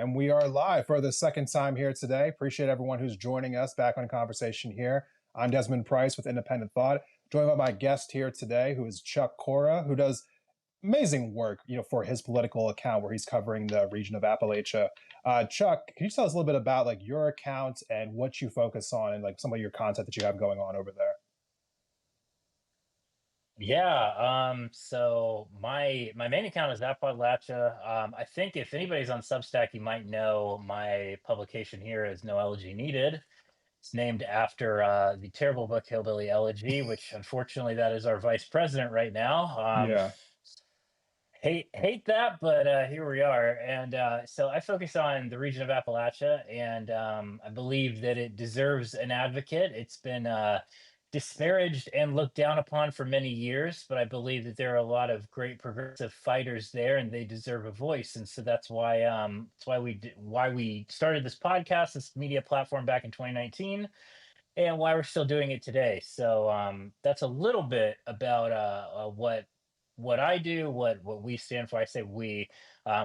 And we are live for the second time here today. Appreciate everyone who's joining us back on Conversation here. I'm Desmond Price with Independent Thought, joined by my guest here today, who is Chuck Corra, who does amazing work, for his political account where he's covering the region of Appalachia. Chuck, can you tell us a little bit about your account and what you focus on and some of your content that you have going on over there? So my main account is Appodlachia. I think if anybody's on Substack, you might know my publication here is No Elegy Needed. It's named after the terrible book Hillbilly Elegy, which unfortunately that is our vice president right now. Yeah. Hate that, but here we are. And so I focus on the region of Appalachia, and I believe that it deserves an advocate. It's been disparaged and looked down upon for many years, but I believe that there are a lot of great progressive fighters there, and they deserve a voice. And so that's why we started this podcast, this media platform back in 2019, and why we're still doing it today. So that's a little bit about what I do, what we stand for. I say we.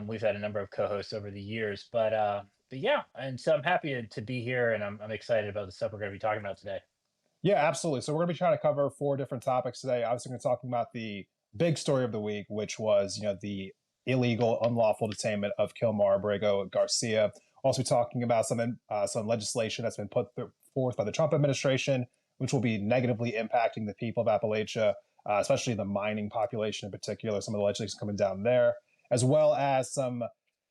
We've had a number of co-hosts over the years, but yeah. And so I'm happy to be here, and I'm excited about the stuff we're going to be talking about today. Yeah, absolutely. So we're going to be trying to cover four different topics today. Obviously, we're going to be talking about the big story of the week, which was, the illegal, unlawful detainment of Kilmar Abrego Garcia. Also, talking about some legislation that's been put forth by the Trump administration, which will be negatively impacting the people of Appalachia, especially the mining population in particular. Some of the legislation coming down there, as well as some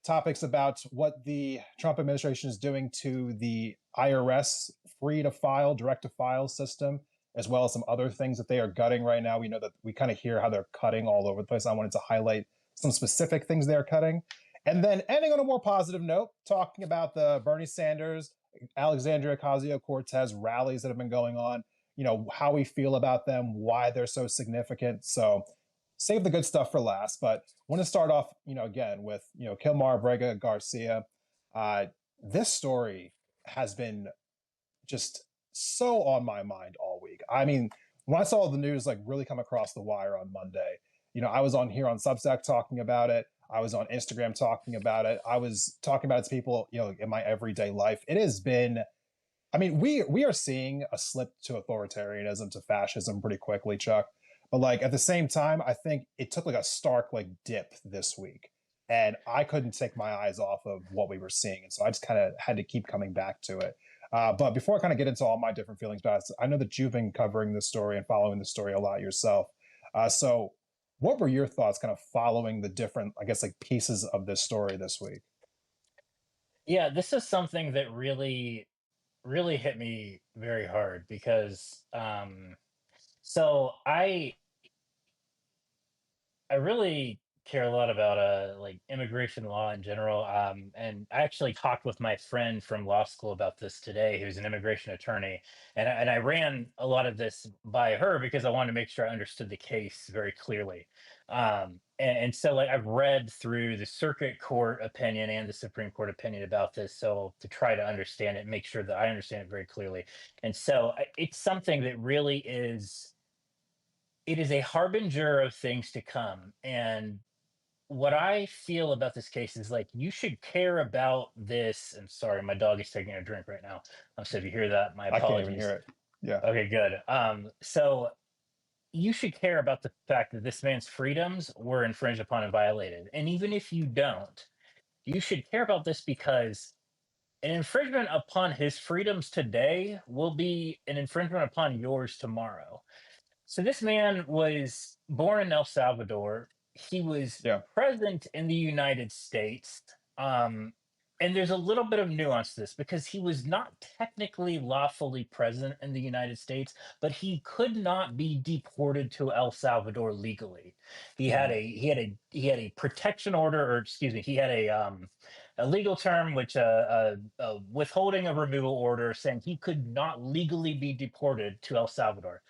topics about what the Trump administration is doing to the IRS free to file, direct to file system, as well as some other things that they are gutting right now. We know that we kind of hear how they're cutting all over the place. I wanted to highlight some specific things they're cutting. And then ending on a more positive note, talking about the Bernie Sanders, Alexandria Ocasio-Cortez rallies that have been going on, how we feel about them, why they're so significant. So save the good stuff for last, but I want to start off, again with, Kilmar Abrego Garcia. This story has been just so on my mind all week. I mean, when I saw the news really come across the wire on Monday, I was on here on Substack talking about it. I was on Instagram talking about it. I was talking about it to people, in my everyday life. It has been, I mean, we are seeing a slip to authoritarianism, to fascism pretty quickly, Chuck. But at the same time, I think it took a stark dip this week. And I couldn't take my eyes off of what we were seeing. And so I just kind of had to keep coming back to it. But before I kind of get into all my different feelings about it, I know that you've been covering this story and following the story a lot yourself. So what were your thoughts kind of following the different, I guess, pieces of this story this week? Yeah, this is something that really hit me very hard because so I really care a lot about immigration law in general. And I actually talked with my friend from law school about this today, who's an immigration attorney, and I ran a lot of this by her because I wanted to make sure I understood the case very clearly. And so I've read through the circuit court opinion and the Supreme Court opinion about this, so to try to understand it, and make sure that I understand it very clearly. And so it's something that really is, it is a harbinger of things to come. And what I feel about this case is you should care about this. And sorry, my dog is taking a drink right now. So if you hear that, my I can't even hear apologies. it. Yeah. Okay, good. So you should care about the fact that this man's freedoms were infringed upon and violated. And even if you don't, you should care about this because an infringement upon his freedoms today will be an infringement upon yours tomorrow. So this man was born in El Salvador. He was Yeah. present in the United States. Um, and there's a little bit of nuance to this because he was not technically lawfully present in the United States, but he could not be deported to El Salvador legally. He had a protection order, or excuse me, he had a legal term, which a withholding of removal order, saying he could not legally be deported to El Salvador.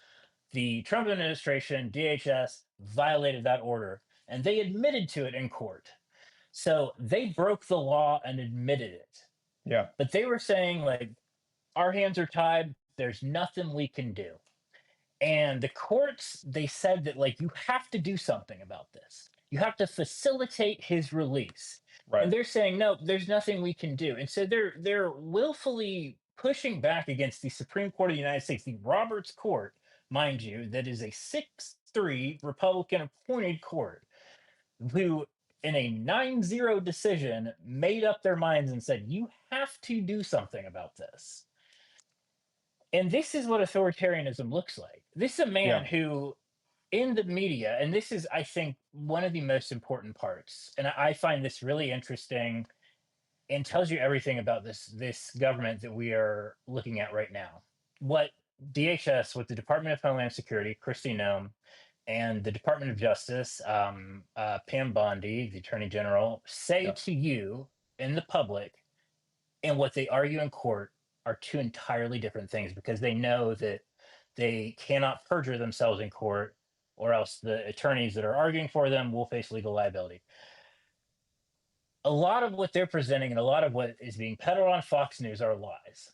The Trump administration, DHS, violated that order, and they admitted to it in court. So they broke the law and admitted it. Yeah. But they were saying, our hands are tied, there's nothing we can do. And the courts, they said that, you have to do something about this. You have to facilitate his release. Right. And they're saying, no, there's nothing we can do. And so they're willfully pushing back against the Supreme Court of the United States, the Roberts Court, mind you, that is a 6-3 Republican appointed court, who in a 9-0 decision made up their minds and said, you have to do something about this. And this is what authoritarianism looks like. This is a man Yeah. who, in the media, and this is, I think, one of the most important parts, and I find this really interesting and tells you everything about this government that we are looking at right now. What DHS, what the Department of Homeland Security, Kristi Noem, and the Department of Justice, Pam Bondi, the Attorney General, say Yeah. to you in the public, and what they argue in court, are two entirely different things, because they know that they cannot perjure themselves in court, or else the attorneys that are arguing for them will face legal liability. A lot of what they're presenting and a lot of what is being peddled on Fox News are lies.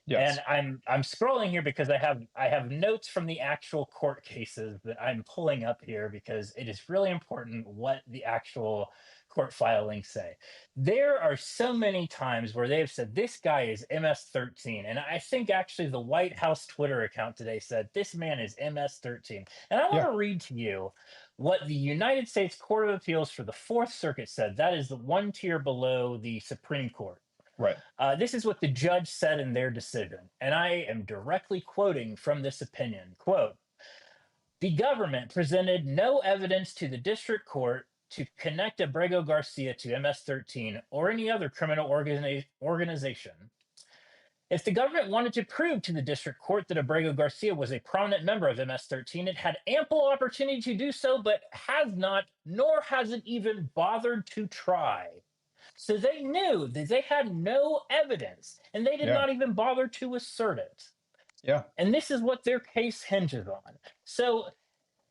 Yes. And I'm scrolling here because I have notes from the actual court cases that I'm pulling up here, because it is really important what the actual court filings say. There are so many times where they've said this guy is MS-13, and I think actually the White House Twitter account today said this man is MS-13. And I want Yeah. to read to you what the United States Court of Appeals for the Fourth Circuit said. That is the one tier below the Supreme Court. Right. This is what the judge said in their decision, and I am directly quoting from this opinion. Quote, the government presented no evidence to the district court to connect Abrego Garcia to MS-13 or any other criminal organization. If the government wanted to prove to the district court that Abrego Garcia was a prominent member of MS-13, it had ample opportunity to do so, but has not, nor has it even bothered to try. So they knew that they had no evidence, and they did not even bother to assert it. Yeah. And this is what their case hinges on. So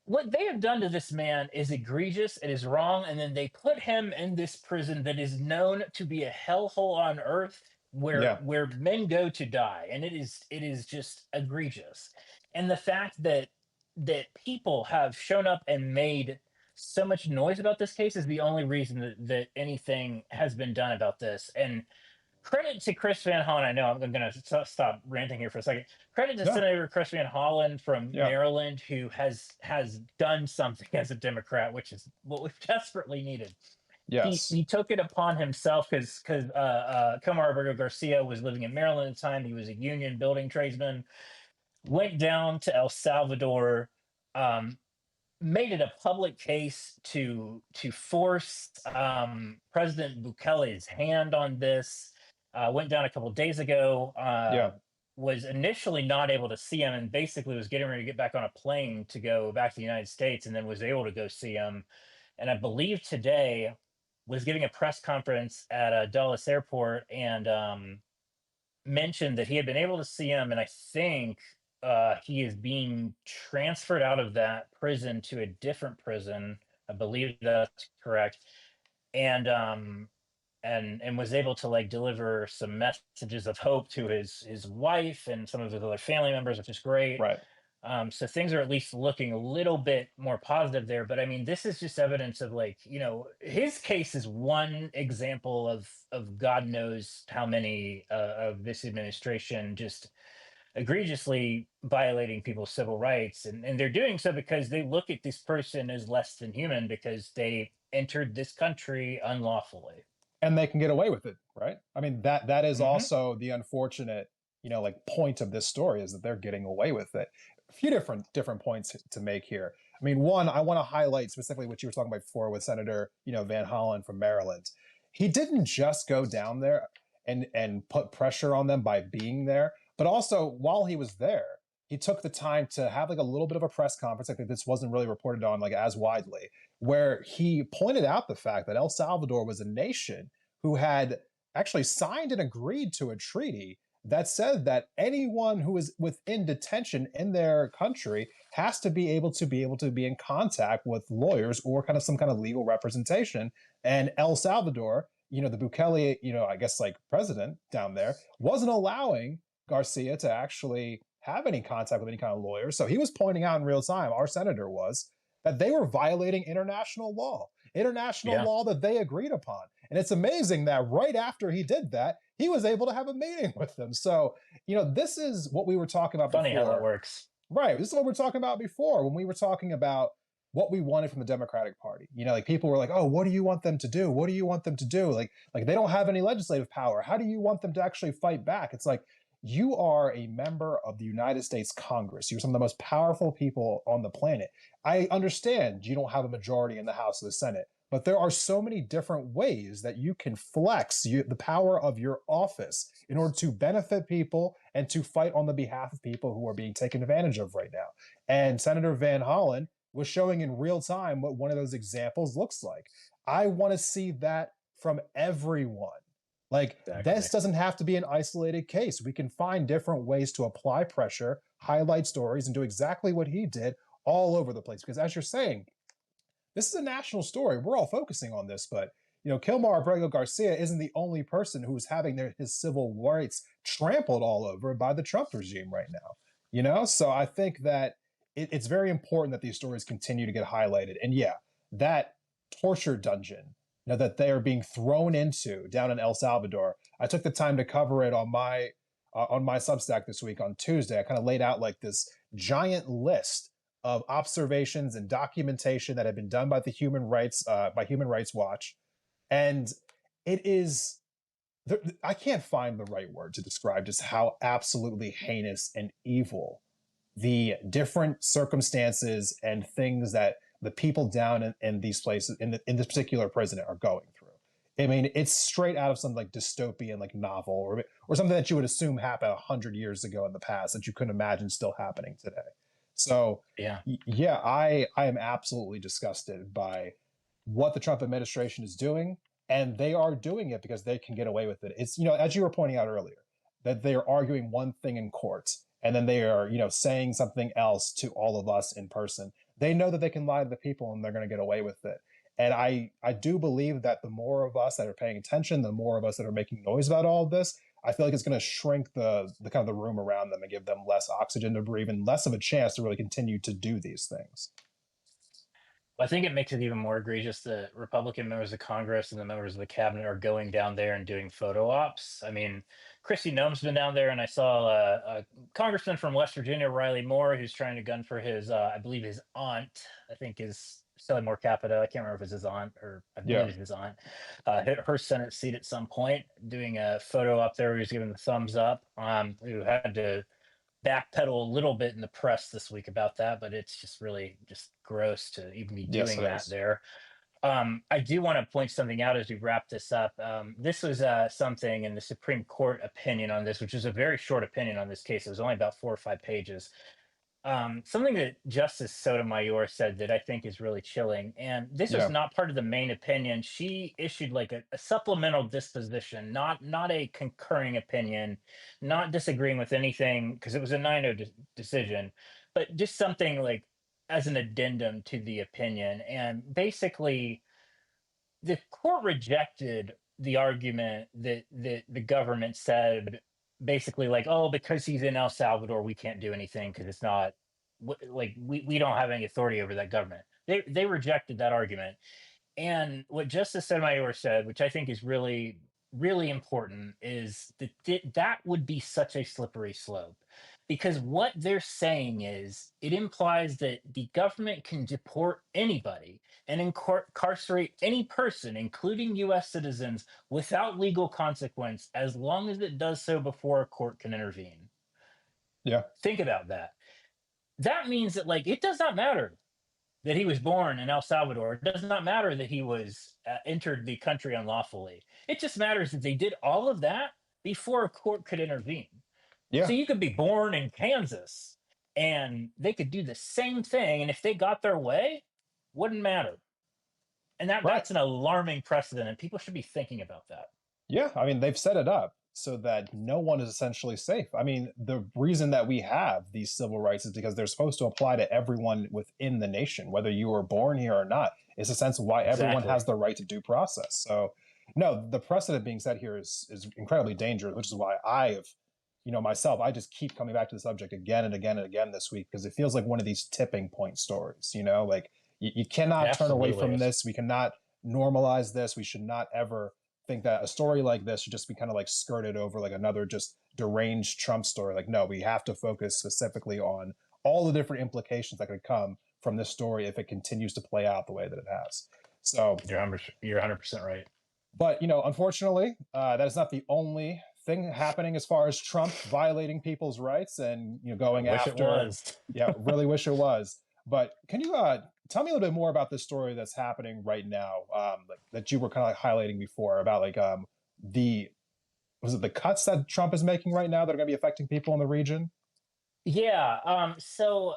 what they have done to this man is egregious, it is wrong, and then they put him in this prison that is known to be a hellhole on earth, where men go to die, and it is just egregious. And the fact that people have shown up and made so much noise about this case is the only reason that anything has been done about this. And credit to Chris Van Hollen. I know I'm going to stop ranting here for a second. Credit to Senator Chris Van Hollen from Maryland, who has done something as a Democrat, which is what we've desperately needed. Yes. He took it upon himself because Kilmar Abrego Garcia was living in Maryland at the time. He was a union building tradesman, went down to El Salvador, made it a public case to force President Bukele's hand on this. Went down a couple of days ago. Was initially not able to see him, and basically was getting ready to get back on a plane to go back to the United States, and then was able to go see him. And I believe today was giving a press conference at Dulles Airport, and mentioned that he had been able to see him, and I think he is being transferred out of that prison to a different prison. I believe that's correct. And was able to like deliver some messages of hope to his wife and some of his other family members, which is great. Right. So things are at least looking a little bit more positive there. But I mean, this is just evidence of, like, you know, his case is one example of God knows how many of this administration just egregiously violating people's civil rights. And they're doing so because they look at this person as less than human, because they entered this country unlawfully. And they can get away with it, right? I mean, that is also the unfortunate, you know, like point of this story, is that they're getting away with it. A few different points to make here. I mean, one, I want to highlight specifically what you were talking about before with Senator, you know, Van Hollen from Maryland. He didn't just go down there and put pressure on them by being there, but also while he was there, he took the time to have like a little bit of a press conference. I think this wasn't really reported on like as widely, where he pointed out the fact that El Salvador was a nation who had actually signed and agreed to a treaty that said that anyone who is within detention in their country has to be able to be in contact with lawyers or kind of some kind of legal representation. And El Salvador, you know, the Bukele, you know, I guess like president down there, wasn't allowing Garcia to actually have any contact with any kind of lawyer. So he was pointing out in real time, our senator was, that they were violating international Yeah. law that they agreed upon. And it's amazing that right after he did that, he was able to have a meeting with them. So, this is what we were talking about Funny how that before. works. Right. This is what we were talking about before when we were talking about what we wanted from the Democratic Party. Like people were like, "Oh, what do you want them to do? What do you want them to do?" Like they don't have any legislative power. How do you want them to actually fight back? It's like you are a member of the United States Congress. You're some of the most powerful people on the planet. I understand you don't have a majority in the House or the Senate, but there are so many different ways that you can flex the power of your office in order to benefit people and to fight on the behalf of people who are being taken advantage of right now. And Senator Van Hollen was showing in real time what one of those examples looks like. I want to see that from everyone. Like, Exactly. this doesn't have to be an isolated case. We can find different ways to apply pressure, highlight stories, and do exactly what he did all over the place. Because as you're saying, this is a national story. We're all focusing on this, but Kilmar Abrego Garcia isn't the only person who's having his civil rights trampled all over by the Trump regime right now. So I think that it's very important that these stories continue to get highlighted. And yeah, that torture dungeon that they are being thrown into down in El Salvador. I took the time to cover it on my Substack this week on Tuesday. I kind of laid out like this giant list of observations and documentation that have been done by Human Rights Watch, and it is. I can't find the right word to describe just how absolutely heinous and evil the different circumstances and things that the people down in these places in this particular prison are going through. I mean, it's straight out of some like dystopian like novel or something that you would assume happened 100 years ago in the past that you couldn't imagine still happening today. So Yeah. yeah, I am absolutely disgusted by what the Trump administration is doing, and they are doing it because they can get away with it. It's as you were pointing out earlier, that they are arguing one thing in court and then they are saying something else to all of us in person. They know that they can lie to the people and they're going to get away with it. And I do believe that the more of us that are paying attention, the more of us that are making noise about all of this, I feel like it's going to shrink the kind of the room around them and give them less oxygen to breathe and less of a chance to really continue to do these things. I think it makes it even more egregious that Republican members of Congress and the members of the cabinet are going down there and doing photo ops. I mean, Chrissy Noem's been down there, and I saw a congressman from West Virginia, Riley Moore, who's trying to gun for his, I believe his aunt, I think is Sally Moore Capito. I can't remember if it's his aunt or I believe Yeah. it's his aunt. Her Senate seat at some point, doing a photo up there where he was giving the thumbs up. Who had to backpedal a little bit in the press this week about that, but it's just really just gross to even be Yes, doing it that is. there. I do want to point something out as we wrap this up. This was something in the Supreme Court opinion on this, which is a very short opinion on this case. It was only about 4 or 5 pages. Something that Justice Sotomayor said that I think is really chilling, and this was Yeah. not part of the main opinion. She issued like a supplemental disposition, not a concurring opinion, not disagreeing with anything because it was a 9-0 decision, but just something like as an addendum to the opinion. And basically, the court rejected the argument that the government said basically like, oh, because he's in El Salvador we can't do anything because it's not like we don't have any authority over that government. They rejected that argument. And what Justice Sotomayor said, which I think is really, really important, is that that would be such a slippery slope. Because what they're saying is it implies that the government can deport anybody and incarcerate any person, including US citizens, without legal consequence as long as it does so before a court can intervene. Yeah. Think about that. That means that, like, it does not matter that he was born in El Salvador. It does not matter that he was entered the country unlawfully. It just matters that they did all of that before a court could intervene. So Yeah. you could be born in Kansas and they could do the same thing, and if they got their way, wouldn't matter. And Right. that's an alarming precedent, and people should be thinking about that. Yeah, I mean, they've set it up so that no one is essentially safe. I mean, the reason that we have these civil rights is because they're supposed to apply to everyone within the nation, whether you were born here or not. It's a sense of why everyone Exactly. has the right to due process. So, no, the precedent being set here is incredibly dangerous, which is why I have, myself, I just keep coming back to the subject again and again and again this week because it feels like one of these tipping point stories. Like You cannot turn away Absolutely. from this. We cannot normalize this. We should not ever think that a story like this should just be kind of like skirted over like another just deranged Trump story. Like, no, we have to focus specifically on all the different implications that could come from this story if it continues to play out the way that it has. So, You're 100% right. but unfortunately, that is not the only thing happening as far as Trump violating people's rights and I going wish it after. was. Yeah, really wish it was. But can you tell me a little bit more about this story that's happening right now, like, that you were kind of like highlighting before about like the was it the cuts that Trump is making right now that are going to be affecting people in the region? Yeah. So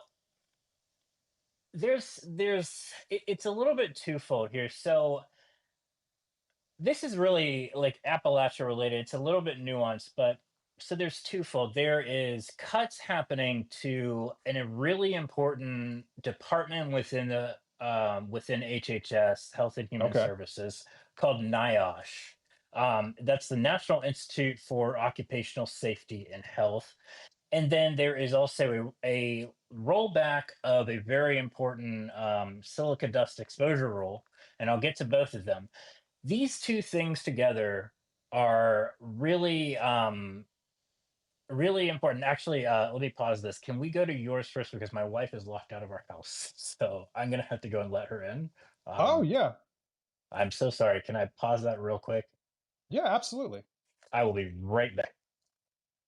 it's a little bit twofold here. So this is really like Appalachia related. It's a little bit nuanced, but so there's twofold. There is cuts happening to in a really important department within the within HHS, Health and Human Okay, Services, called NIOSH. That's the National Institute for Occupational Safety and Health. And then there is also a rollback of a very important silica dust exposure rule, and I'll get to both of them. These two things together are really important. Actually, let me pause this. Can we go to yours first because my wife is locked out of our house, so I'm gonna have to go and let her in. oh um yeah, I'm so sorry. Can I pause that real quick? yeah, absolutely, I will be right back.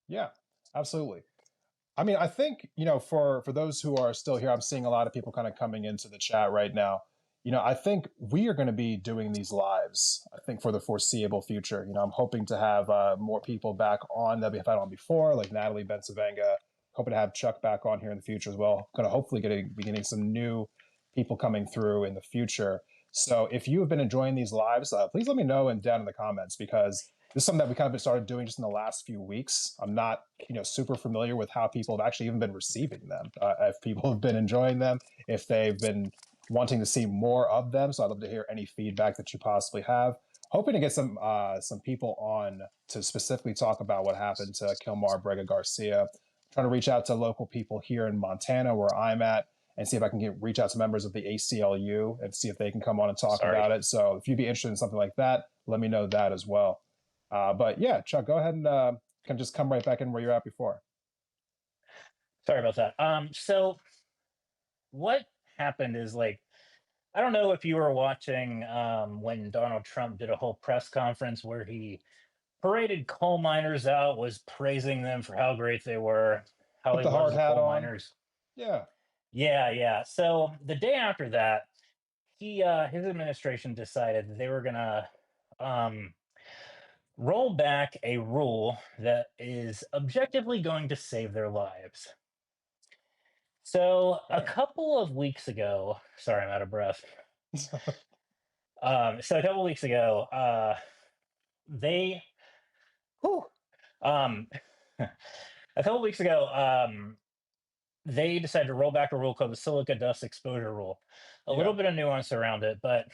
yeah, absolutely. I mean, I think, for those who are still here, I'm seeing a lot of people kind of coming into the chat right now. I think we are going to be doing these lives, I think, for the foreseeable future. I'm hoping to have more people back on that we've had on before, like Natalie Bencivenga. Hoping to have Chuck back on here in the future as well. Going to hopefully be getting some new people coming through in the future. So if you have been enjoying these lives, please let me know and down in the comments, because this is something that we kind of started doing just in the last few weeks. I'm not, super familiar with how people have actually even been receiving them. If people have been enjoying them, if they've been wanting to see more of them. So I'd love to hear any feedback that you possibly have. Hoping to get some people on to specifically talk about what happened to Kilmar Abrego Garcia. Trying to reach out to local people here in Montana, where I'm at, and see if I can reach out to members of the ACLU and see if they can come on and talk Sorry. about it. So if you'd be interested in something like that, let me know that as well. But yeah, Chuck, go ahead and can just come right back in where you're at before. Sorry about that. So what happened is like I don't know if you were watching when Donald Trump did a whole press conference where he paraded coal miners out, was praising them for how great they were, how Put he the loves hard the hat coal on. miners. Yeah, Yeah, yeah. So the day after that, his administration decided that they were gonna um, roll back a rule that is objectively going to save their lives. So a okay. couple of weeks ago, sorry, I'm out of breath. So a couple of weeks ago, they, whew, um, a couple of weeks ago, they decided to roll back a rule called the silica dust exposure rule. A little Yeah, bit of nuance around it, but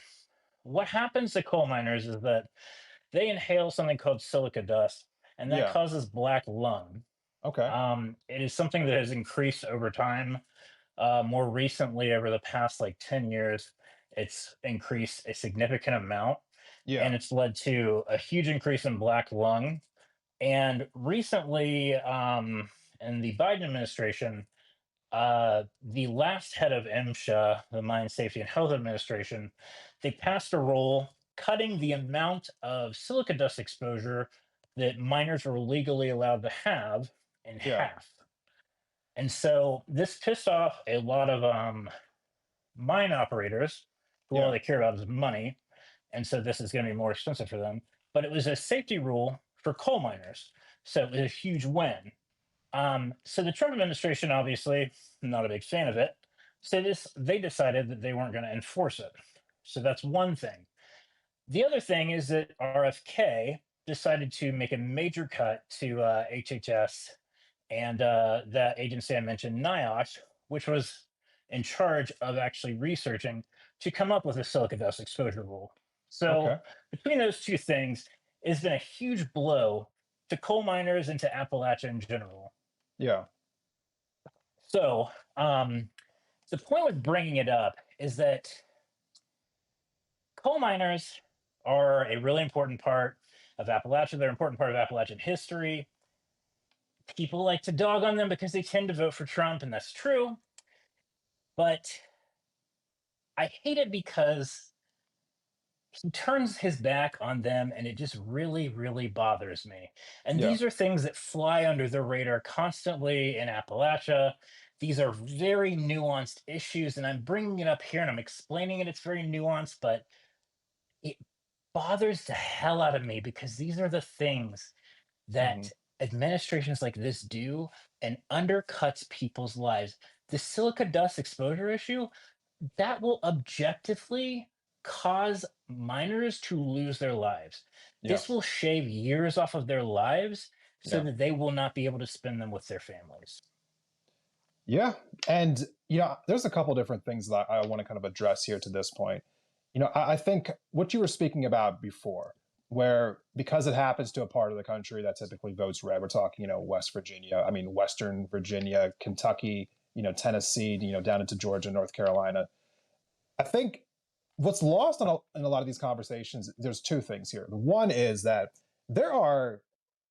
what happens to coal miners is that they inhale something called silica dust, and that yeah. causes black lung. Okay. It is something that has increased over time. More recently, over the past like 10 years, it's increased a significant amount, Yeah, and it's led to a huge increase in black lung. And recently, in the Biden administration, the last head of MSHA, the Mine Safety and Health Administration, they passed a rule cutting the amount of silica dust exposure that miners are legally allowed to have in yeah, half. And so this pissed off a lot of mine operators who all yeah, they care about is money. And so this is going to be more expensive for them. But it was a safety rule for coal miners. So it was a huge win. So the Trump administration, obviously, not a big fan of it. So they decided that they weren't going to enforce it. So that's one thing. The other thing is that RFK decided to make a major cut to HHS and that agency I mentioned, NIOSH, which was in charge of actually researching to come up with a silica dust exposure rule. So okay. between those two things, it's been a huge blow to coal miners and to Appalachia in general. Yeah, So the point with bringing it up is that coal miners are a really important part of Appalachia. They're an important part of Appalachian history. People like to dog on them because they tend to vote for Trump, and that's true. But I hate it because he turns his back on them, and it just really, really bothers me. And Yeah. these are things that fly under the radar constantly in Appalachia. These are very nuanced issues, and I'm bringing it up here and I'm explaining it. It's very nuanced, but it bothers the hell out of me because these are the things Hmm. that administrations like this do and undercuts people's lives. The silica dust exposure issue, that will objectively cause minors to lose their lives. Yeah. This will shave years off of their lives so Yeah. that they will not be able to spend them with their families. Yeah. And, there's a couple different things that I want to kind of address here to this point. I think what you were speaking about before, where because it happens to a part of the country that typically votes red, we're talking, West Virginia, Western Virginia, Kentucky, Tennessee, down into Georgia, North Carolina. I think what's lost in a lot of these conversations, there's two things here. One is that there are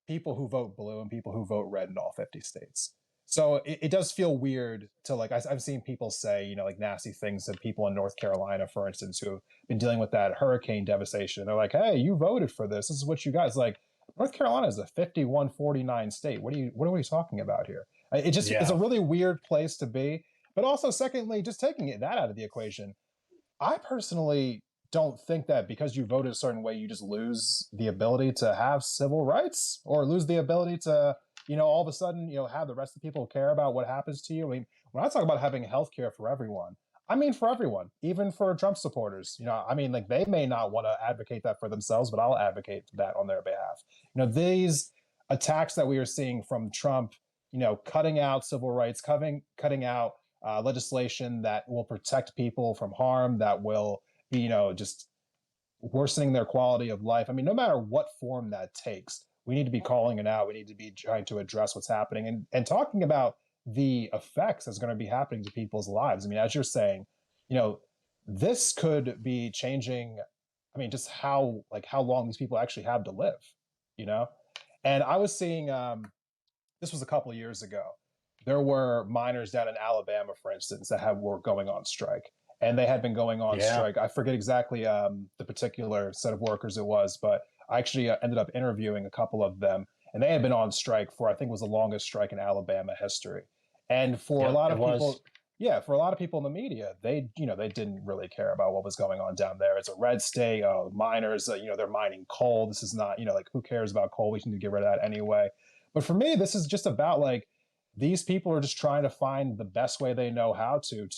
people who vote blue and people who vote red in all 50 states. So it does feel weird to I've seen people say, like nasty things to people in North Carolina, for instance, who have been dealing with that hurricane devastation. They're like, hey, you voted for this. This is what you guys like. North Carolina is a 51-49 state. What are we talking about here? It's a Yeah. really weird place to be. But also, secondly, just taking that out of the equation, I personally don't think that because you voted a certain way, you just lose the ability to have civil rights or lose the ability to, all of a sudden, have the rest of the people care about what happens to you. I mean, when I talk about having health care for everyone, I mean for everyone, even for Trump supporters. Like they may not want to advocate that for themselves, but I'll advocate that on their behalf. These attacks that we are seeing from Trump, cutting out civil rights, cutting out legislation that will protect people from harm, that will be, just worsening their quality of life. I mean, no matter what form that takes, we need to be calling it out. We need to be trying to address what's happening and talking about the effects that's going to be happening to people's lives. I mean, as you're saying, this could be changing. I mean, just how long these people actually have to live, you know? And I was seeing this was a couple of years ago. There were miners down in Alabama, for instance, that were going on strike, and they had been going on Yeah. strike. I forget exactly the particular set of workers it was, but I actually ended up interviewing a couple of them, and they had been on strike for I think it was the longest strike in Alabama history. And for a Yep. lot It of was. people, yeah, for a lot of people in the media, they didn't really care about what was going on down there. It's a red state. Miners, they're mining coal. This is not, like who cares about coal? We need to get rid of that anyway. But for me, this is just about these people are just trying to find the best way they know how to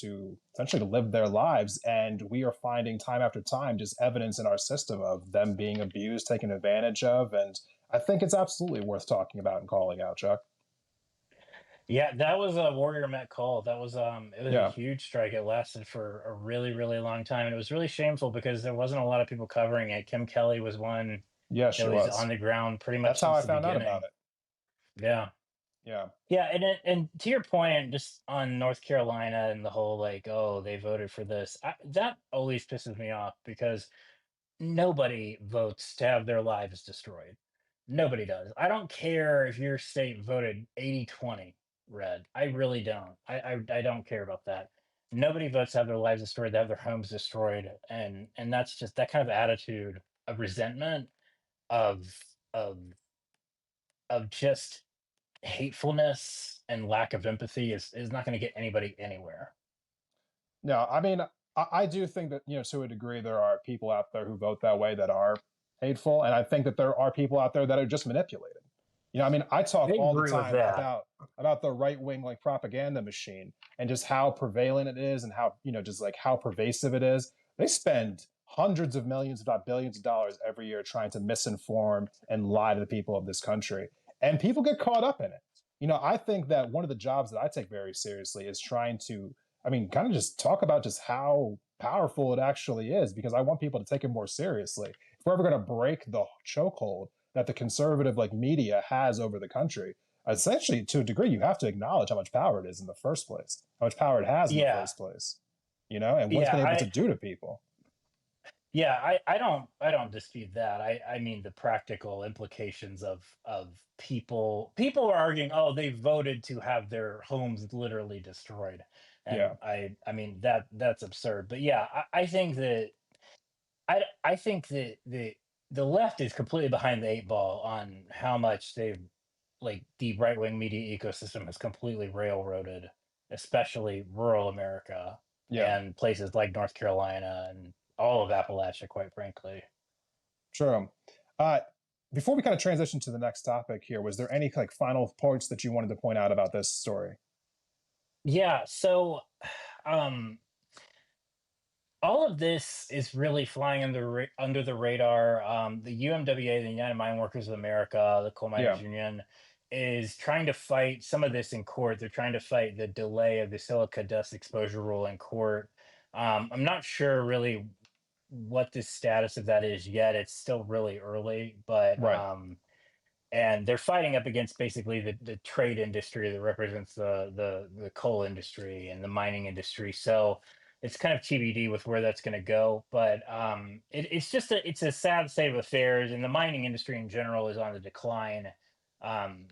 essentially live their lives. And we are finding time after time just evidence in our system of them being abused, taken advantage of. And I think it's absolutely worth talking about and calling out, Chuck. Yeah, that was a Warrior Met call. That was it was a Yeah. huge strike. It lasted for a really, really long time. And it was really shameful because there wasn't a lot of people covering it. Kim Kelly was one Yes, that she was on was. the ground pretty much That's how I since the found out about beginning. it. Yeah. Yeah. Yeah, and to your point, just on North Carolina and the whole like, oh, they voted for this. That always pisses me off because nobody votes to have their lives destroyed. Nobody does. I don't care if your state voted 80-20 red. I really don't. I don't care about that. Nobody votes to have their lives destroyed, to have their homes destroyed, and that's just that kind of attitude of resentment, of of of just hatefulness and lack of empathy is not going to get anybody anywhere. No, I do think that, to a degree, there are people out there who vote that way that are hateful. And I think that there are people out there that are just manipulated. I I talk all the agree with time that. about the right wing propaganda machine and just how prevalent it is and how, just how pervasive it is. They spend hundreds of millions, if not billions of dollars every year trying to misinform and lie to the people of this country. And people get caught up in it. I think that one of the jobs that I take very seriously is trying to kind of just talk about just how powerful it actually is, because I want people to take it more seriously. If we're ever going to break the chokehold that the conservative media has over the country, essentially to a degree, you have to acknowledge how much power it is in the first place, how much power it has in the Yeah. first place. and what it's Yeah, been able to do to people. I don't dispute that. I mean the practical implications of people are arguing, oh, they voted to have their homes literally destroyed. Yeah, And I mean that's absurd. But yeah, I think that I think that the left is completely behind the eight ball on how much they've like the right wing media ecosystem has completely railroaded, especially rural America yeah, and places like North Carolina and all of Appalachia, quite frankly. true. Uh, Before we kind of transition to the next topic here, was there any like final points that you wanted to point out about this story? Yeah, so um all of this is really flying under the radar. The UMWA, the United Mine Workers of America, the Coal Miners Yeah, Union, is trying to fight some of this in court. They're trying to fight the delay of the silica dust exposure rule in court. I'm not sure really what the status of that is yet. It's still really early, but right. and they're fighting up against basically the trade industry that represents the coal industry and the mining industry. So it's kind of TBD with where that's going to go. But it's a sad state of affairs, and the mining industry in general is on the decline.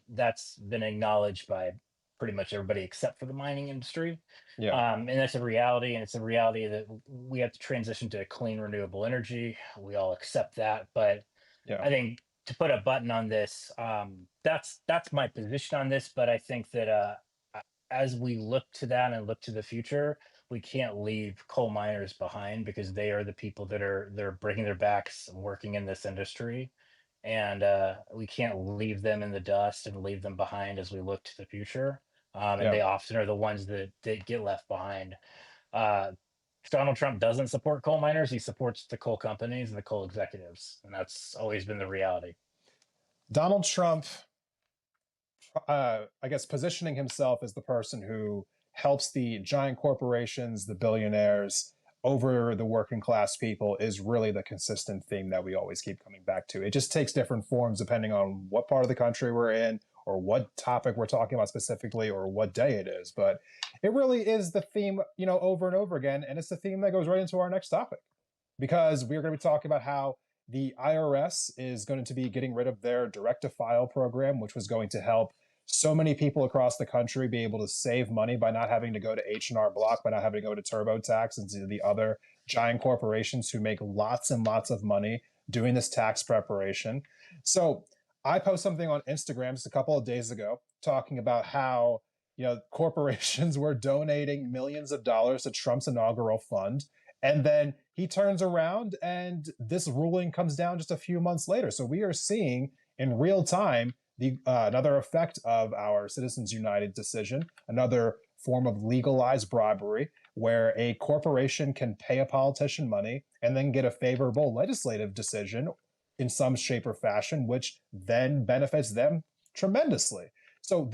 That's been acknowledged by pretty much everybody except for the mining industry. Yeah, And that's a reality, and it's a reality that we have to transition to clean renewable energy. We all accept that, but yeah, I think to put a button on this, that's my position on this. But I think that as we look to that and look to the future, we can't leave coal miners behind because they are the people that are they're breaking their backs working in this industry, and we can't leave them in the dust and leave them behind as we look to the future. And yeah. they often are the ones that get left behind. Uh, Donald Trump doesn't support coal miners. He supports the coal companies and the coal executives. And that's always been the reality. Donald Trump, I guess, positioning himself as the person who helps the giant corporations, the billionaires, over the working class people is really the consistent theme that we always keep coming back to. It just takes different forms depending on what part of the country we're in, or what topic we're talking about specifically, or what day it is. But it really is the theme, over and over again. And it's the theme that goes right into our next topic, because we're going to be talking about how the IRS is going to be getting rid of their direct to file program, which was going to help so many people across the country be able to save money by not having to go to H&R Block, by not having to go to TurboTax and to the other giant corporations who make lots and lots of money doing this tax preparation. So I posted something on Instagram just a couple of days ago talking about how corporations were donating millions of dollars to Trump's inaugural fund, and then he turns around and this ruling comes down just a few months later. So we are seeing in real time the another effect of our Citizens United decision, another form of legalized bribery, where a corporation can pay a politician money and then get a favorable legislative decision in some shape or fashion, which then benefits them tremendously. So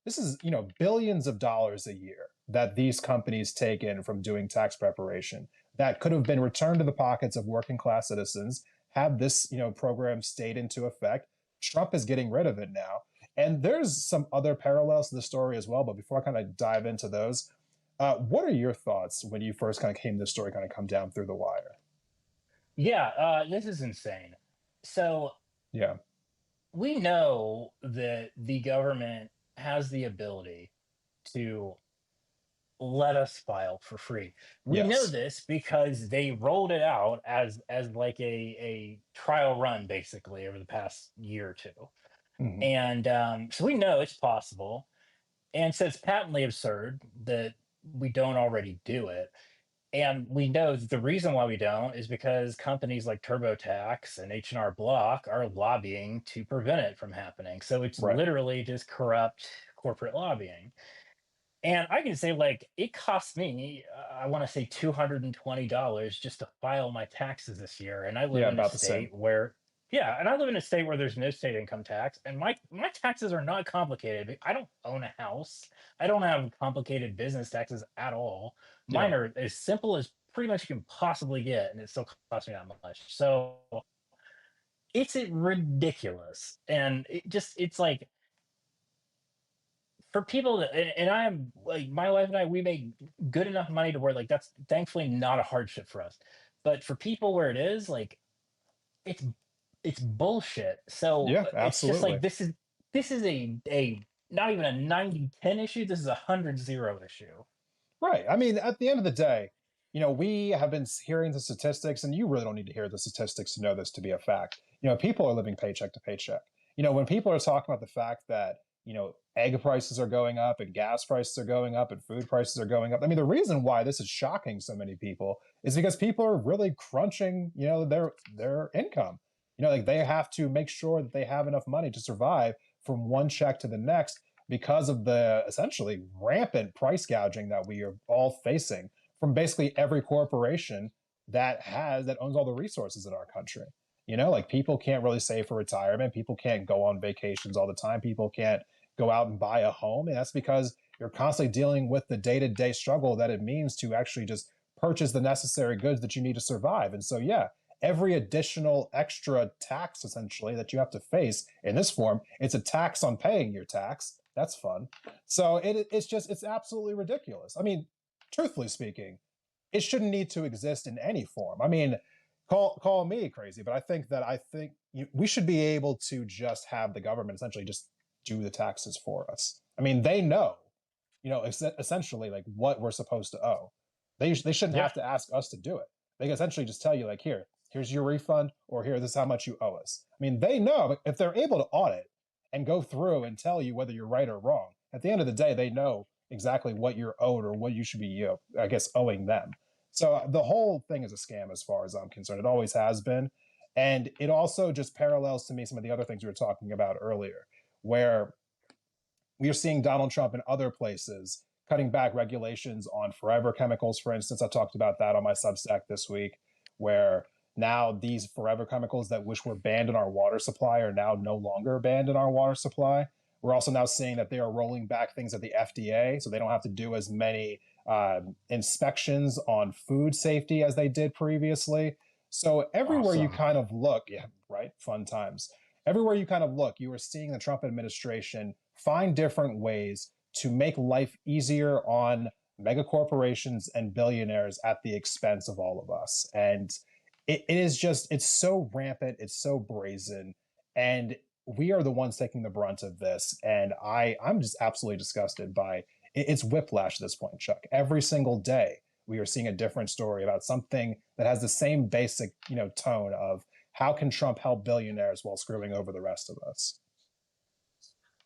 this is, billions of dollars a year that these companies take in from doing tax preparation that could have been returned to the pockets of working class citizens, have this, program stayed into effect. Trump is getting rid of it now. And there's some other parallels to the story as well. But before I kind of dive into those, what are your thoughts when you first kind of came this story kind of come down through the wire? Yeah, this is insane. So Yeah. we know that the government has the ability to let us file for free. We know Yes. this because they rolled it out as like a trial run basically over the past year or two. Hmm. And so we know it's possible. And so it's patently absurd that we don't already do it. And we know that the reason why we don't is because companies like TurboTax and H&R Block are lobbying to prevent it from happening. So it's Right. literally just corrupt corporate lobbying. And I can say, like, it cost me, I want to say $220 just to file my taxes this year. And I live Yeah, in a about the same. state where, yeah, and I live in a state where there's no state income tax, and my taxes are not complicated. I don't own a house. I don't have complicated business taxes at all. Yeah. Mine are as simple as pretty much you can possibly get, and it still costs me that much. So it's ridiculous, and it's like for people that, and I'm like, my wife and I, we make good enough money to where like that's thankfully not a hardship for us. But for people where it is, like it's it's bullshit. So Yeah, it's just absolutely. like this is a not even a 90-10 issue. This is a 100-0 issue. Right. I mean, at the end of the day, we have been hearing the statistics, and you really don't need to hear the statistics to know this to be a fact. People are living paycheck to paycheck. When people are talking about the fact that, egg prices are going up and gas prices are going up and food prices are going up. I mean, the reason why this is shocking so many people is because people are really crunching, their income. Like they have to make sure that they have enough money to survive from one check to the next because of the essentially rampant price gouging that we are all facing from basically every corporation that owns all the resources in our country. Like people can't really save for retirement. People can't go on vacations all the time. People can't go out and buy a home. And that's because you're constantly dealing with the day-to-day struggle that it means to actually just purchase the necessary goods that you need to survive. And so, yeah, every additional extra tax essentially that you have to face in this form, it's a tax on paying your tax. That's fun. So it's absolutely ridiculous. I mean, truthfully speaking, it shouldn't need to exist in any form. I mean, call me crazy, but I think we should be able to just have the government essentially just do the taxes for us. I mean, they know, essentially like what we're supposed to owe. They shouldn't Yeah. have to ask us to do it. They can essentially just tell you like, here's your refund, or here, this is how much you owe us. I mean, they know if they're able to audit and go through and tell you whether you're right or wrong. At the end of the day, they know exactly what you're owed or what you should be, I guess, owing them. So the whole thing is a scam as far as I'm concerned. It always has been. And it also just parallels to me some of the other things we were talking about earlier, where we are seeing Donald Trump in other places cutting back regulations on forever chemicals, for instance. I talked about that on my Substack this week, where now these forever chemicals that which were banned in our water supply are now no longer banned in our water supply. We're also now seeing that they are rolling back things at the FDA, so they don't have to do as many inspections on food safety as they did previously. So everywhere you Awesome. kind of look, yeah, right, fun times. Everywhere you kind of look, you are seeing the Trump administration find different ways to make life easier on mega corporations and billionaires at the expense of all of us. And it is just, it's so rampant, it's so brazen, and we are the ones taking the brunt of this. And I'm just absolutely disgusted by it's whiplash at this point, Chuck. Every single day, we are seeing a different story about something that has the same basic, tone of how can Trump help billionaires while screwing over the rest of us?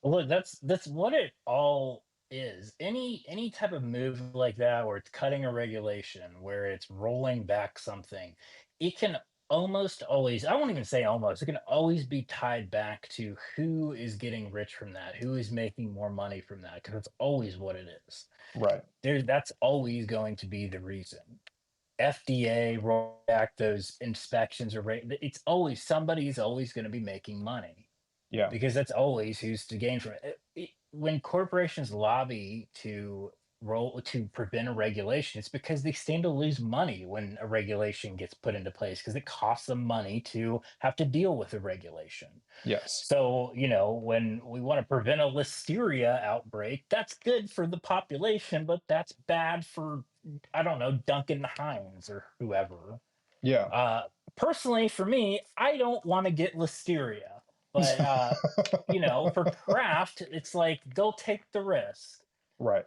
Well, that's what it all is. Any type of move like that, where it's cutting a regulation, where it's rolling back something, it can almost always, I won't even say almost, it can always be tied back to who is getting rich from that, who is making more money from that, because that's always what it is. Right. That's always going to be the reason. FDA roll back those inspections, or it's always, somebody's always going to be making money, Yeah. because that's always who's to gain from it. When corporations lobby to prevent a regulation, it's because they stand to lose money when a regulation gets put into place, because it costs them money to have to deal with a regulation. Yes. So, when we want to prevent a listeria outbreak, that's good for the population, but that's bad for, I don't know, Duncan Hines or whoever. Yeah. Uh, Personally, for me, I don't want to get listeria, but for Kraft, it's like they'll take the risk. Right.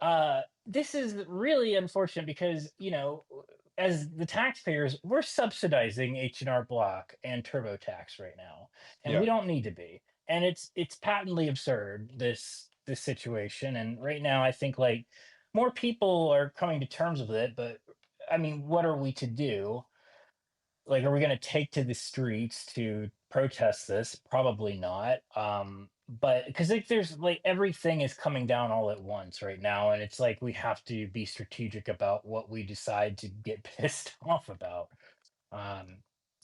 This is really unfortunate because as the taxpayers, we're subsidizing H&R Block and TurboTax right now, and Yeah. we don't need to be. And it's patently absurd, this situation. And right now, I think like more people are coming to terms with it. But I mean, what are we to do? Like, are we going to take to the streets to protest this? Probably not. But because like there's like everything is coming down all at once right now, and it's like we have to be strategic about what we decide to get pissed off about. um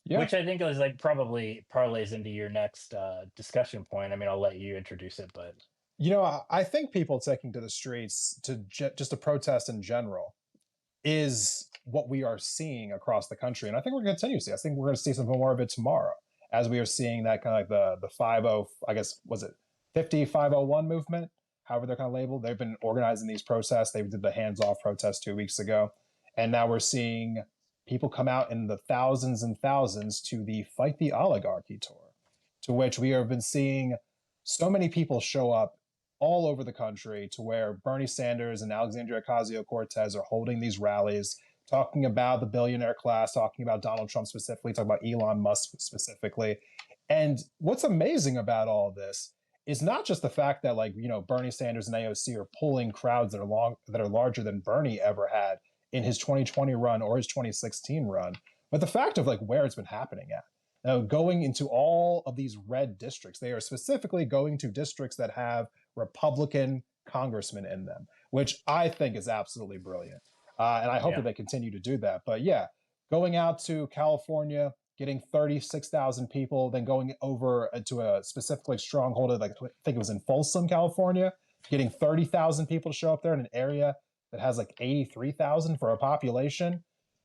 Yeah. which I think is like probably parlays into your next discussion point. I mean, I'll let you introduce it, but I think people taking to the streets to just to protest in general is what we are seeing across the country, and I think we're going to continue to see. I think we're going to see some more of it tomorrow, as we are seeing that kind of like the 50, I guess was it 50 501 movement, however they're kind of labeled. They've been organizing these protests. They did the hands-off protest 2 weeks ago, and now we're seeing people come out in the thousands and thousands to the Fight the Oligarchy tour, to which we have been seeing so many people show up all over the country, to where Bernie Sanders and Alexandria Ocasio-Cortez are holding these rallies, talking about the billionaire class, talking about Donald Trump specifically, talking about Elon Musk specifically. And what's amazing about all of this is not just the fact that, like, Bernie Sanders and AOC are pulling crowds that are larger than Bernie ever had in his 2020 run or his 2016 run, but the fact of like where it's been happening at. Now, going into all of these red districts, they are specifically going to districts that have Republican congressmen in them, which I think is absolutely brilliant. And I hope that they continue to do that. But yeah, going out to California, getting 36,000 people, then going over to a specific stronghold of, like, I think it was in Folsom, California, getting 30,000 people to show up there in an area that has like 83,000 for a population,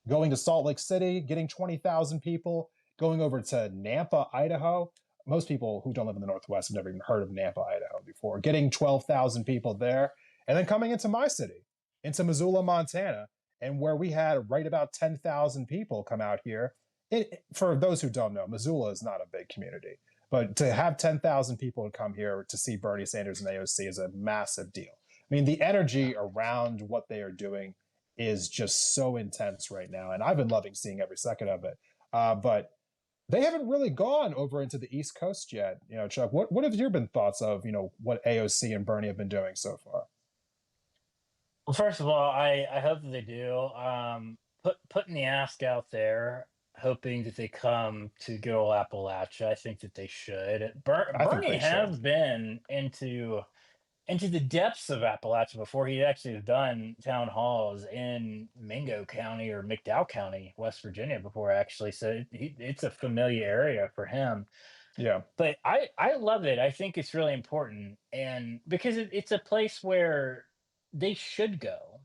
going to Salt Lake City, getting 20,000 people, going over to Nampa, Idaho. Most people who don't live in the Northwest have never even heard of Nampa, Idaho before, getting 12,000 people there, and then coming into my city, into Missoula, Montana, and where we had right about 10,000 people come out here. For those who don't know, Missoula is not a big community, but to have 10,000 people come here to see Bernie Sanders and AOC is a massive deal. I mean, the energy around what they are doing is just so intense right now, and I've been loving seeing every second of it. But they haven't really gone over into the East Coast yet. Chuck, what have your been thoughts of what AOC and Bernie have been doing so far? Well, first of all, I hope that they do. Putting the ask out there, hoping that they come to good old Appalachia. I think that they should. I think Bernie they has should. been into the depths of Appalachia before. He actually has done town halls in Mingo County or McDowell County, West Virginia before, actually. So it's a familiar area for him. Yeah. But I love it. I think it's really important. And because it's a place where they should go,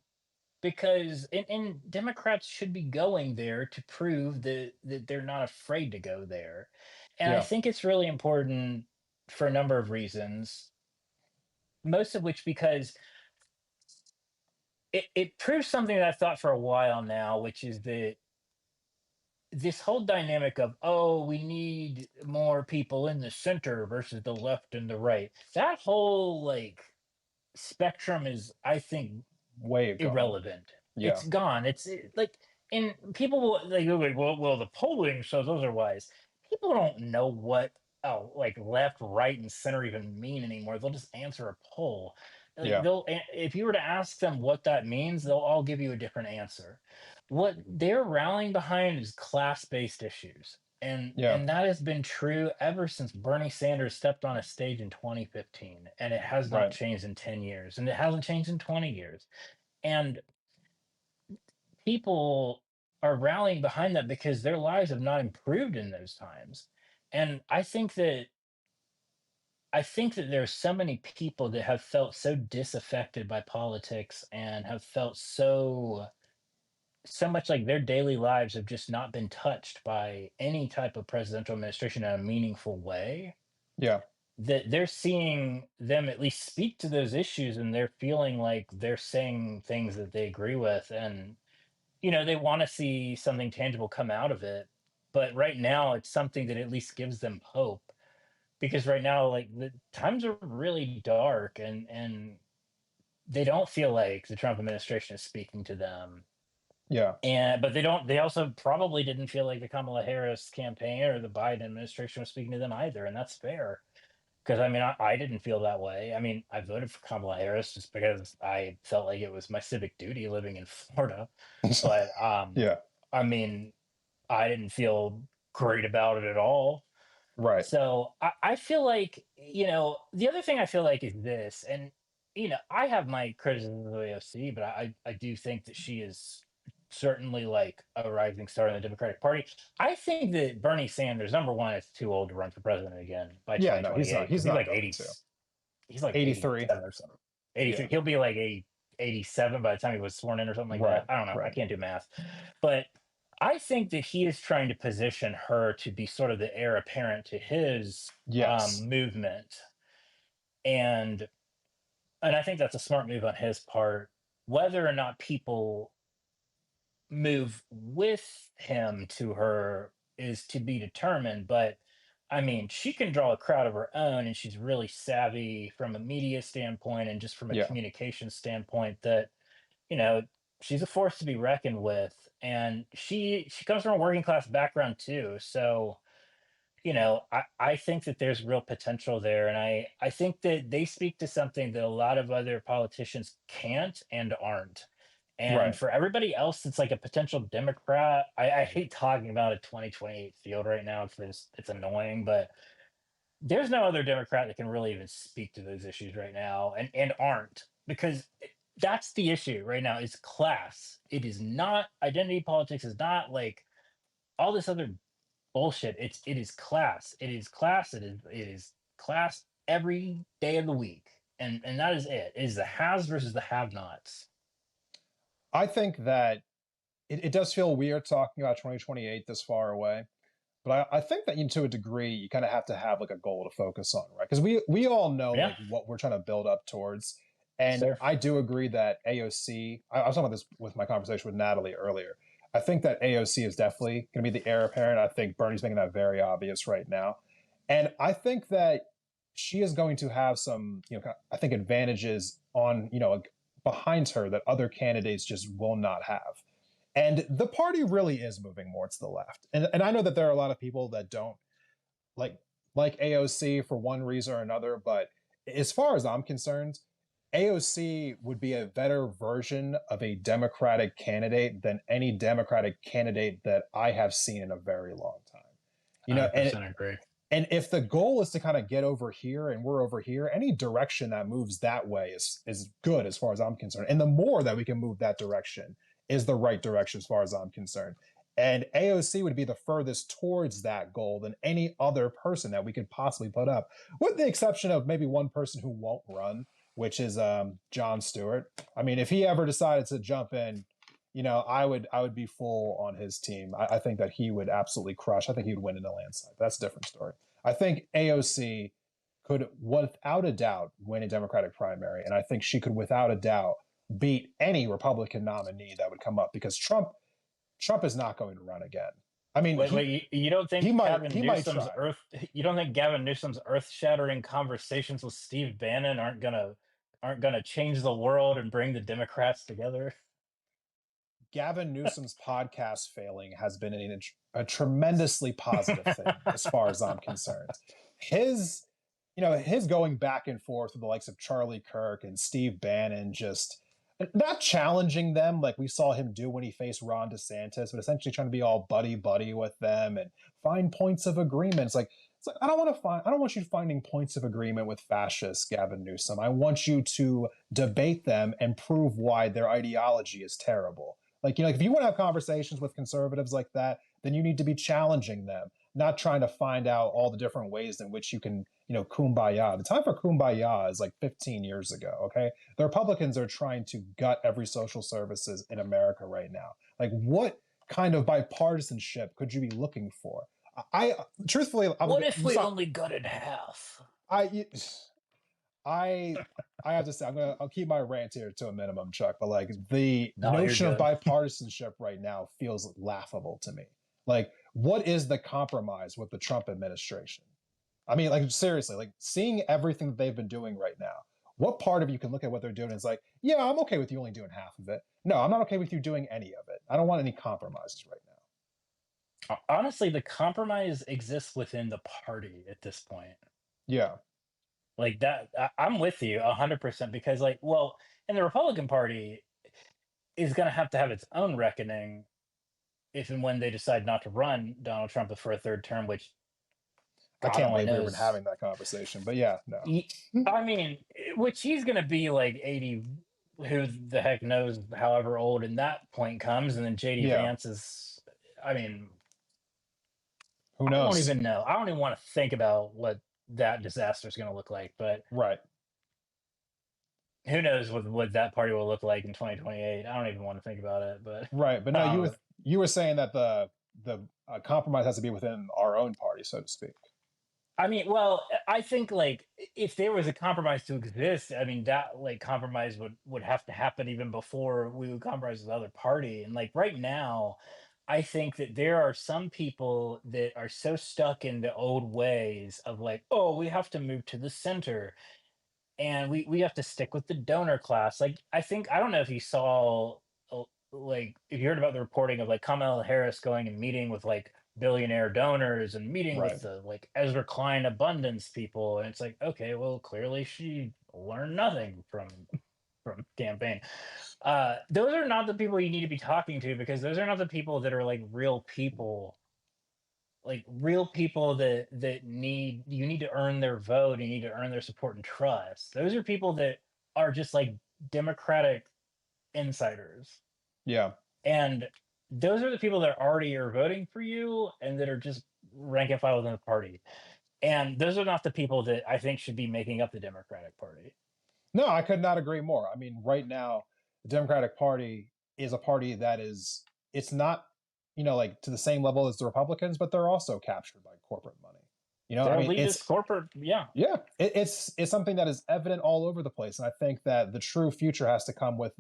because and Democrats should be going there to prove that they're not afraid to go there. And I Yeah. think it's really important for a number of reasons, most of which because it proves something that I've thought for a while now, which is that this whole dynamic of, oh, we need more people in the center versus the left and the right, that whole like spectrum is, I think, Way gone. irrelevant. Yeah. It's gone. Like, and people will like, well, the polling shows otherwise. People don't know what, oh, like left, right, and center even mean anymore. They'll just answer a poll. Like, Yeah. if you were to ask them what that means, they'll all give you a different answer. What they're rallying behind is class-based issues. Yeah. And that has been true ever since Bernie Sanders stepped on a stage in 2015, and it has not Right. changed in 10 years, and it hasn't changed in 20 years. And people are rallying behind that because their lives have not improved in those times. And I think that there's so many people that have felt so disaffected by politics and have felt so much like their daily lives have just not been touched by any type of presidential administration in a meaningful way, Yeah. that they're seeing them at least speak to those issues, and they're feeling like they're saying things that they agree with, and they want to see something tangible come out of it. But right now it's something that at least gives them hope, because right now, like, the times are really dark, and they don't feel like the Trump administration is speaking to them. Yeah. But they also probably didn't feel like the Kamala Harris campaign or the Biden administration was speaking to them either, and that's fair. Because I mean, I didn't feel that way. I mean, I voted for Kamala Harris just because I felt like it was my civic duty living in Florida. But Yeah. I mean, I didn't feel great about it at all. Right. So I feel like, the other thing I feel like is this, and I have my criticism of AOC, but I do think that she is certainly like a rising star in the Democratic Party. I think that Bernie Sanders, number one, is too old to run for president again by Yeah. No, he's not. 2028, because He's he's not like going to. he's like 83. 87 or something. 83. Yeah. He'll be like 87 by the time he was sworn in or something like Right. that. I don't know. I Right. can't do math. But I think that he is trying to position her to be sort of the heir apparent to his Yes. movement. And And I think that's a smart move on his part. Whether or not people move with him to her is to be determined. But I mean, she can draw a crowd of her own, and she's really savvy from a media standpoint and just from a Yeah, communication standpoint that, you know, she's a force to be reckoned with. And she comes from a working class background too. So, you know, I think that there's real potential there. And I think that they speak to something that a lot of other politicians can't and aren't. And right. for everybody else that's like a potential Democrat, I hate talking about a 2028 field right now because it's annoying, but there's no other Democrat that can really even speak to those issues right now and aren't, because that's the issue right now is class. It is not identity politics, is not like all this other bullshit. It is class. It is class. It is class every day of the week. And that is it. It is the haves versus the have nots. I think that it does feel weird talking about 2028 this far away. But I think that to a degree, you kind of have to have like a goal to focus on, right? Because we all know Yeah, like what we're trying to build up towards. And sir. I do agree that AOC, I was talking about this with my conversation with Natalie earlier. I think that AOC is definitely going to be the heir apparent. I think Bernie's making that very obvious right now. And I think that she is going to have some, I think advantages on, like behind her that other candidates just will not have. And the party really is moving more to the left. And I know that there are a lot of people that don't like like AOC for one reason or another, but as far as I'm concerned, AOC would be a better version of a Democratic candidate than any Democratic candidate that I have seen in a very long time. You know, and 100% agree. and if the goal is to kind of get over here and we're over here, any direction that moves that way is good as far as I'm concerned. And the more that we can move that direction is the right direction as far as I'm concerned. And AOC would be the furthest towards that goal than any other person that we could possibly put up, with the exception of maybe one person who won't run, which is Jon Stewart. I mean, if he ever decided to jump in, I would be full on his team. I think that he would absolutely crush. I think he would win in a landslide. That's a different story. I think AOC could, without a doubt, win a Democratic primary, and I think she could, without a doubt, beat any Republican nominee that would come up because Trump is not going to run again. I mean, Wait, you don't think he might Gavin he might Newsom's try. earth? You don't think Gavin Newsom's earth-shattering conversations with Steve Bannon aren't gonna change the world and bring the Democrats together? Gavin Newsom's podcast failing has been a tremendously positive thing as far as I'm concerned. His, his going back and forth with the likes of Charlie Kirk and Steve Bannon, just not challenging them like we saw him do when he faced Ron DeSantis, but essentially trying to be all buddy buddy with them and find points of agreement. It's like I don't want you finding points of agreement with fascists, Gavin Newsom. I want you to debate them and prove why their ideology is terrible. Like, if you want to have conversations with conservatives like that, then you need to be challenging them, not trying to find out all the different ways in which you can, kumbaya. The time for kumbaya is like 15 years ago, okay? The Republicans are trying to gut every social services in America right now. Like, what kind of bipartisanship could you be looking for? I truthfully, What if we only gutted half? I I I have to say I'll keep my rant here to a minimum, Chuck. But like the No, you're notion of good. bipartisanship right now feels laughable to me. Like, what is the compromise with the Trump administration? I mean, like seriously, like seeing everything that they've been doing right now. What part of you can look at what they're doing and is like, yeah, I'm okay with you only doing half of it. No, I'm not okay with you doing any of it. I don't want any compromises right now. Honestly, the compromise exists within the party at this point. Yeah, Like that, I'm with you 100% because, like, well, and the Republican Party is going to have its own reckoning if and when they decide not to run Donald Trump for a third term, which I God can't only believe we were even knows. having that conversation. But yeah, no. I mean, which he's going to be like 80, who the heck knows, however old, and that point comes, and then JD Yeah, Vance is, I mean, who I don't knows? even know. I don't even want to think about what that disaster is going to look like, but Right. who knows what that party will look like in 2028. I don't even want to think about it, but Right, but no, you were um, you were saying that the compromise has to be within our own party, so to speak. I mean, well, I think like if there was a compromise to exist, I mean that like compromise would have to happen even before we would compromise with the other party. And like right now, I think that there are some people that are so stuck in the old ways of like, oh, we have to move to the center and we have to stick with the donor class. Like I think I don't know if you saw like if you heard about the reporting of like Kamala Harris going and meeting with like billionaire donors and meeting with Right. the like Ezra Klein abundance people, and it's like okay, well clearly she learned nothing from campaign. Those are not the people you need to be talking to because those are not the people that are like real people, like real people that need you need to earn their vote, you need to earn their support and trust. Those are people that are just like democratic insiders, Yeah. and those are the people that already are voting for you and that are just rank and file within the party, and those are not the people that I think should be making up the Democratic Party. No, I could not agree more. I mean, right now, the Democratic Party is a party that is, it's not, like to the same level as the Republicans, but they're also captured by corporate money. I Their mean, elitist corporate, yeah. yeah, it's something that is evident all over the place. And I think that the true future has to come with,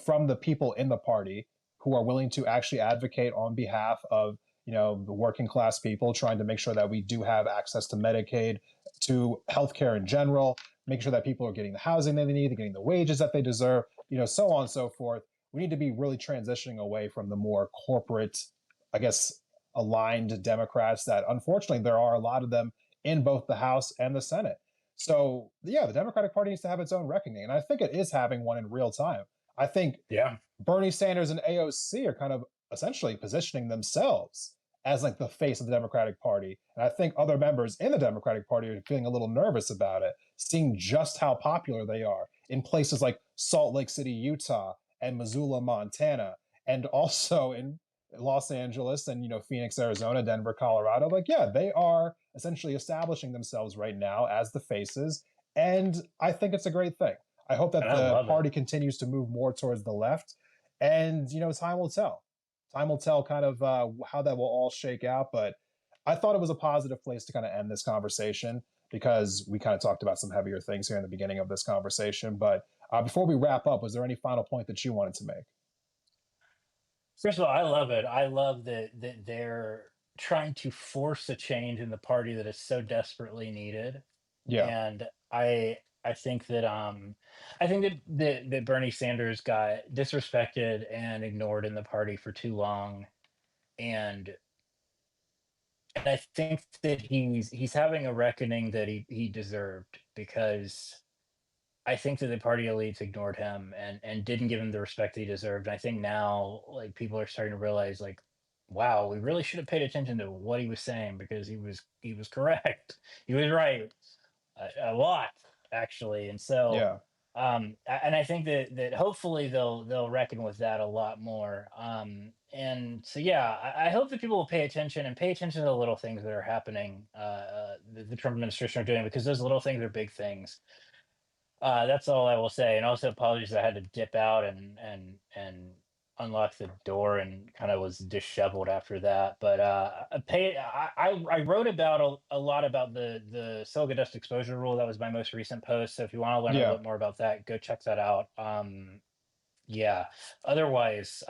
from the people in the party who are willing to actually advocate on behalf of, the working class people, trying to make sure that we do have access to Medicaid, to healthcare in general, make sure that people are getting the housing that they need, they're getting the wages that they deserve, so on and so forth. We need to be really transitioning away from the more corporate, I guess, aligned Democrats that unfortunately there are a lot of them in both the House and the Senate. So yeah, the Democratic Party needs to have its own reckoning, and I think it is having one in real time. I think Yeah. Bernie Sanders and AOC are kind of essentially positioning themselves as like the face of the Democratic Party. And I think other members in the Democratic Party are feeling a little nervous about it, seeing just how popular they are in places like Salt Lake City, Utah, and Missoula, Montana, and also in Los Angeles and Phoenix, Arizona, Denver, Colorado. Like, yeah, they are essentially establishing themselves right now as the faces, and I think it's a great thing. I hope that And I the love it. party continues to move more towards the left, and time will tell. Time will tell kind of how that will all shake out. But I thought it was a positive place to kind of end this conversation because we kind of talked about some heavier things here in the beginning of this conversation. But before we wrap up, was there any final point that you wanted to make? First of all, I love it. I love that they're trying to force a change in the party that is so desperately needed. Yeah, And I think that I think that Bernie Sanders got disrespected and ignored in the party for too long. And and I think that he's having a reckoning that he deserved because I think that the party elites ignored him and didn't give him the respect that he deserved. And I think now like people are starting to realize like, wow, we really should have paid attention to what he was saying because he was correct. He was right a lot actually. And so yeah. and I think that hopefully they'll reckon with that a lot more. And so yeah, I hope that people will pay attention and pay attention to the little things that are happening the Trump administration are doing because those little things are big things. That's all I will say. And also apologies I had to dip out and unlock the door and kind of was disheveled after that. But I wrote about a lot about the silica dust exposure rule. That was my most recent post. So if you want to learn a Yeah. little more about that, go check that out. Yeah. Otherwise,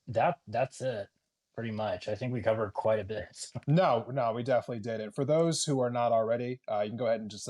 that's it pretty much. I think we covered quite a bit. No, no, we definitely did. And for those who are not already, you can go ahead and just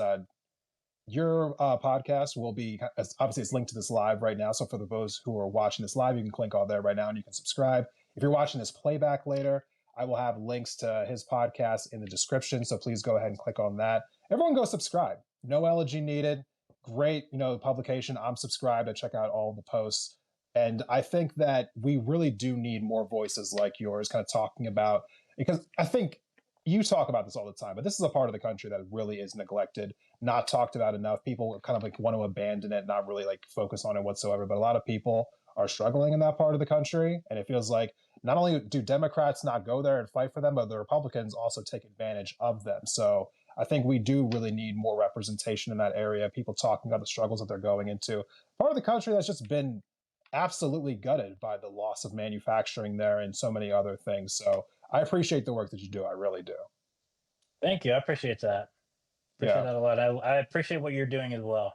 your podcast will be obviously it's linked to this live right now. So for those who are watching this live, you can click on there right now and you can subscribe. If you're watching this playback later, I will have links to his podcast in the description. So please go ahead and click on that. Everyone go subscribe. No elegy needed. Great, publication. I'm subscribed. I check out all the posts. And I think that we really do need more voices like yours kind of talking about, because I think you talk about this all the time, but this is a part of the country that really is neglected, not talked about enough. People kind of like want to abandon it, not really like focus on it whatsoever. But a lot of people are struggling in that part of the country. And it feels like not only do Democrats not go there and fight for them, but the Republicans also take advantage of them. So I think we do really need more representation in that area, people talking about the struggles that they're going into. Part of the country that's just been absolutely gutted by the loss of manufacturing there and so many other things. So I appreciate the work that you do. I really do. Thank you. I appreciate that. Appreciate Yeah. that a lot. I appreciate what you're doing as well.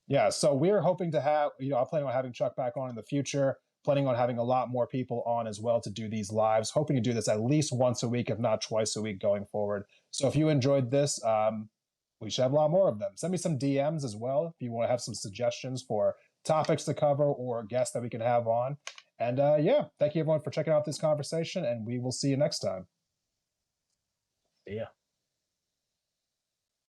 Yeah, so we're hoping to have, I'm planning on having Chuck back on in the future, planning on having a lot more people on as well to do these lives, hoping to do this at least once a week, if not twice a week going forward. So if you enjoyed this, we should have a lot more of them. Send me some DMs as well if you want to have some suggestions for topics to cover or guests that we can have on. And yeah, thank you everyone for checking out this conversation, and we will see you next time. See ya.